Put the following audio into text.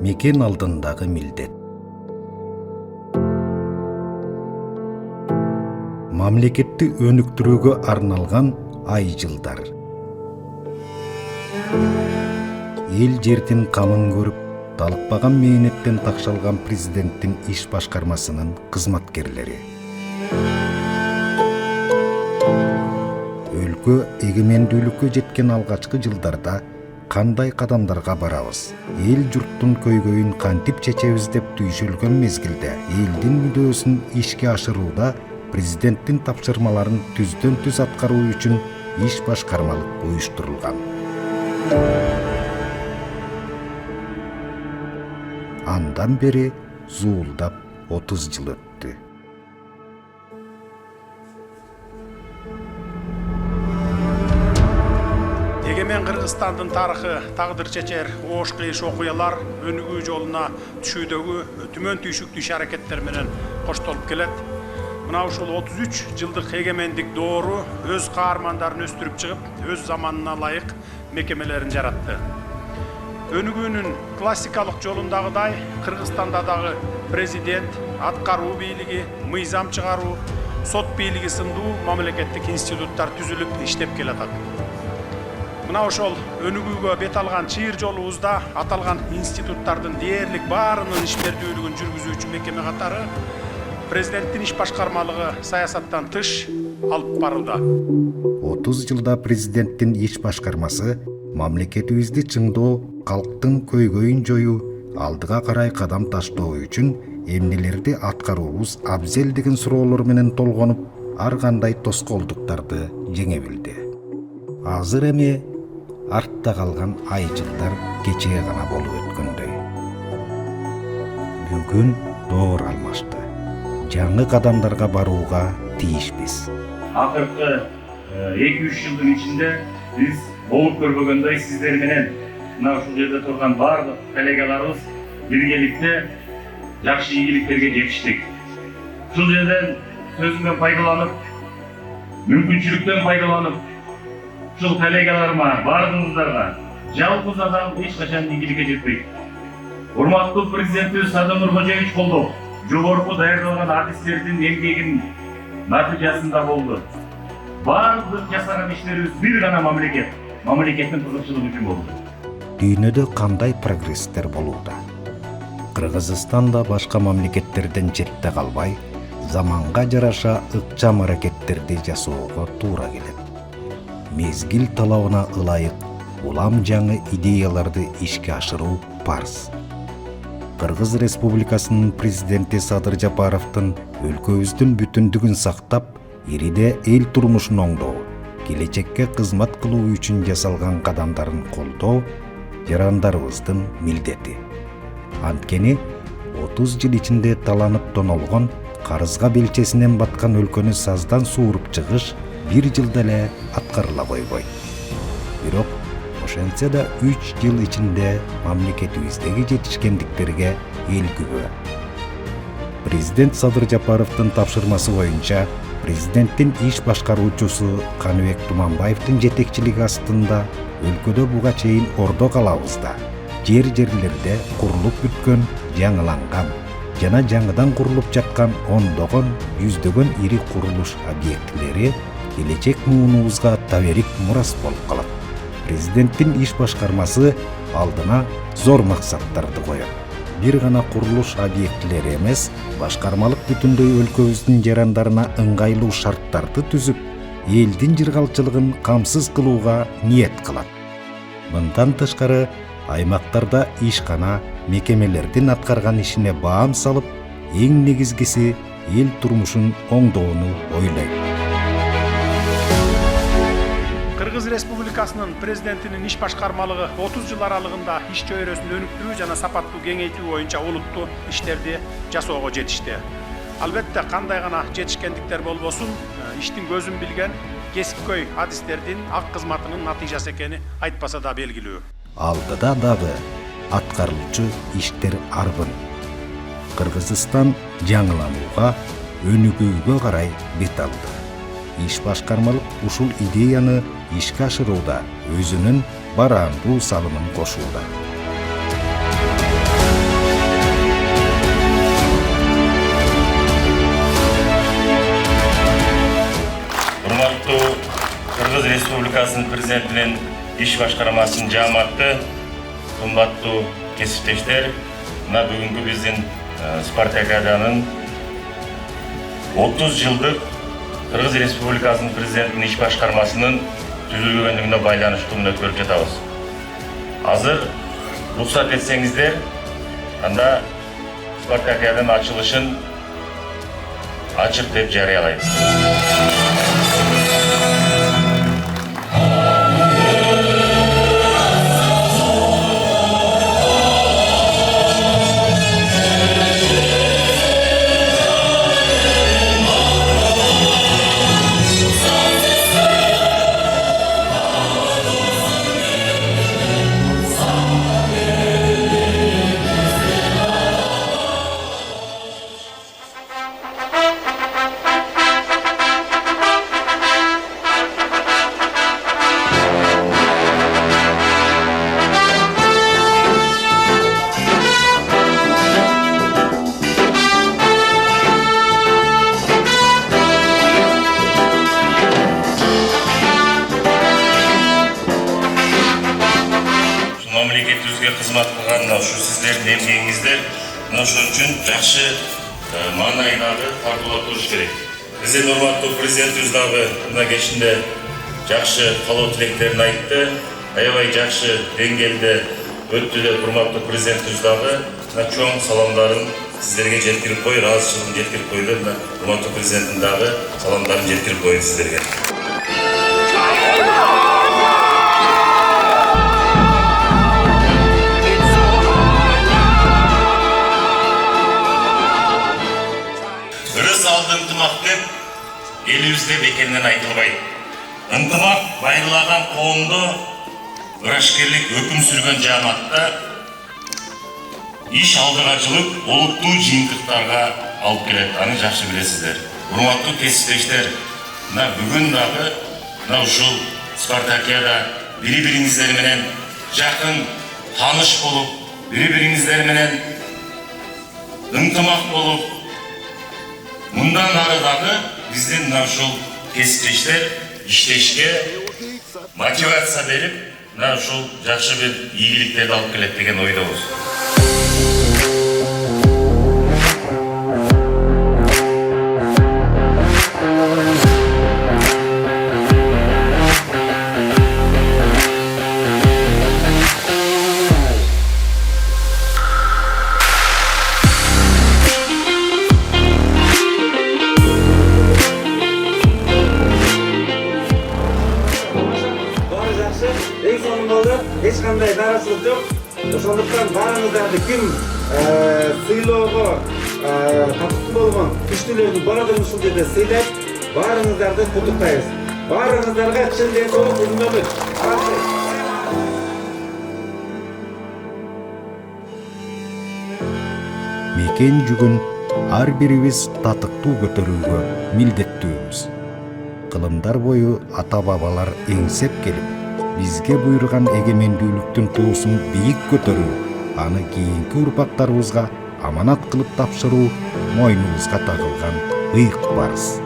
мекен алдындағы милдет. Мамлекетти өнүктүрүүгө арналган ай жылдар. Эл жердин камын көрүп, талыкпаган мээнеттен такшалган президенттин иш башкармасынын кызматкерлери. Өлкө эгемендүүлүккө жеткен алгачкы жылдарда кандай кадамдарга барабыз, эл журттун көйгөйүн кантип чечебиз деп түйшөлгөн мезгилде элдин мүдөөсүн ишке ашырууда президенттин тапшырмаларын түздөн түз аткаруу үчүн иш башкармалык уюштурулган. Андан бери зуулдап 30 жыл өттү. Эгемен Кыргызстандын тарыхы тагдыр чечер оош кыйыш окуялар өнүгүү жолуна түшүүдөгү түмөн түйшүктүү иш аракеттер менен коштолуп келет. Мына ушул 33 жылдык эгемендик доору өз каармандарын өстүрүп чыгып, өз заманына ылайык мекемелерин жаратты. Өнүгүүнүн классикалык жолундагыдай Кыргызстанда дагы президент, аткаруу бийлиги, мыйзам чыгаруу, сот бийлиги сындуу мамлекеттик институттар түзүлүп иштеп келатат. Мына ошол өнүгүүгө бет алган чыйыр жолубузда аталган институттардын дээрлик баарынын ишмердүүлүгүн жүргүзүүчү мекеме катары президенттин иш башкармалыгы саясаттан тыш алып барууда. 30 жылда президенттин иш башкармасы мамлекетибизди чыңдоо, калктын көйгөйүн жоюу, алдыга карай кадам таштоо үчүн эмнелерди аткаруубуз абзел деген суроолор менен толгонуп, ар кандай тоскоолдуктарды жеңе билди. Азыр эми артта калган ай жылдар кечээ гана болуп өткөндөй. Бүгүн доор алмашты. Жаңы кадамдарга барууга тийишпиз. Акыркы 2-3 жылдын ичинде биз болуп көрбөгөндөй сиздер менен мына ушул жерде турган баардык коллегаларыбыз биргеликте жакшы ийгиликтерге жетиштик. Ушул жерден сөзүмдөн пайдаланып, мүмкүнчүлүктөн пайдаланып, ушул коллегаларыма, баардыгыңыздарга жалгыз адам эч качан ийгиликке жетпейт. Урматтуу президентибиз Садыр Нуркожоевич Колдов жогорку даярдалган артисттердин эмгегинин натыйжасында болду. Баардык жасаган иштерибиз бир гана мамлекеттин кызыкчылыгы үчүн болду. Дүйнөдө кандай прогресстер болууда? Кыргызстан да башка мамлекеттерден четте калбай, заманга жараша ыкчам аракеттерди жасоого туура келет. Мезгил талабына ылайык улам жаңы идеяларды ишке ашыруу парз. Кыргыз Республикасынын президенти Садыр Жапаровдун өлкөбүздүн бүтүндүгүн сактап, ириде эл турмушун оңдоо, келечекке кызмат кылуу үчүн жасалган кадамдарын колдоо жарандарыбыздын милдети. Анткени 30 жыл ичинде таланып тонолгон, карызга белчесинен баткан өлкөнү саздан сууруп чыгыш бир жылда эле аткарыла койбойт. Бирок ошентсе да 3 жыл ичинде мамлекетибиздеги жетишкендиктерге эл күбө. Президент Садыр Жапаровдун тапшырмасы боюнча президенттин иш башкаруучусу Каныбек Туманбаевдин жетекчилиги астында өлкөдө буга чейин ордо калабызда жерлерде курулуп бүткөн, жаңыланган жана жаңыдан курулуп жаткан ондогон, жүздөгөн ири курулуш объектилери келечек муунубузга таберик мурас болуп калат. Президенттин иш башкармасы алдына зор максаттарды коет. Бир гана курулуш объектилери эмес, башкармалык бүтүндөй өлкөбүздүн жарандарына ыңгайлуу шарттарды түзүп, элдин жыргалчылыгын камсыз кылууга ниет кылат. Мындан тышкары, аймактарда ишкана мекемелердин аткарган ишине баам салып, эң негизгиси эл турмушун оңдоону ойлойт. Кыргыз Республикасынын президентинин иш башкармалыгы 30 жыл аралыгында иш чөйрөсүн өнүктүрүү жана сапаттуу кеңейтүү боюнча олуттуу иштерди жасоого жетишти. Албетте кандай гана жетишкендиктер болбосун, иштин көзүн билген кесипкөй адистердин ак кызматынын натыйжасы экени айтпаса да белгилүү. Алдыда дагы аткарылчу иштер арбын. Кыргызстан жаңыланууга, өнүгүүгө карай бет алды. Иш башкармалык ушул идеяны ишке ашырууда өзүнүн бараандуу салымын кошууда. Кыргыз Республикасынын президентинин иш башкармасынын жааматы, кымбаттуу кесиптештер, мына бүгүнкү биздин Спартакиаданын 30 жылдык Кыргыз Республикасынын президентинин иш башкармасынын түзүлгөндүгүнө байланыштуу мына көрүп жатабыз. Азыр рухсат этсеңиздер, анда Спартакиаданын ачылышын ачык деп жарыялайм. Мамлекетибизге кызмат кылган ушу сиздердин эмгегиңиздер ошон үчүн жакшы маанай дагы тартуулап туруш керек. Биздин урматтуу президентибиз дагы мына кечинде жакшы каалоо тилектерин айтты. Аябай жакшы деңгээлде өттү деп урматтуу президентибиз дагы чоң саламдарын сиздерге жеткирип коюп, ыраазычылыгын жеткирип койду. Урматтуу президенттин дагы саламдарын жеткирип коюм сиздерге. Ырыс алды ынтымак деп элибизде бекеринен айтылбайт. Ынтымак байырлаган коомдо ырашкерлик өкүм сүргөн жааматта иш алдыгачылык олуттуу жыйынтыктарга алып келет. Аны жакшы билесиздер. Урматтуу кесиптештер, мына бүгүн дагы мына ушул Спартакиада бири-бириңиздер менен жакын тааныш болуп, бири-бириңиздер менен ынтымак болуп, мындан ары дагы биздин мына ушул кесиптештер иштешке мотивация берип, мына ушул жакшы бир ийгиликтерди алып келет деген ойдобуз. Eң соңында эч кандай наразылык жок. Ошондуктан баарыңыздарды ким сыйлоого татыктуу болгон күчтүүлөрдүн баардыгын ушул жерде сыйлайт. Баарыңыздарды куттуктайбыз. Баарыңыздарга чын денсаулык, uzun ömür. Мекен жүгүн ар бирибиз татыктуу көтөрүүгө милдеттүүбүз. Кылымдар бою ата-бабалар эңсеп келип, бизге буйрган эгемендүүлүктүн туусун бийик көтөрүү, аны кийинки урпактарыбызга аманат кылып тапшыруу мойнубузга тагылган ыйык парыз.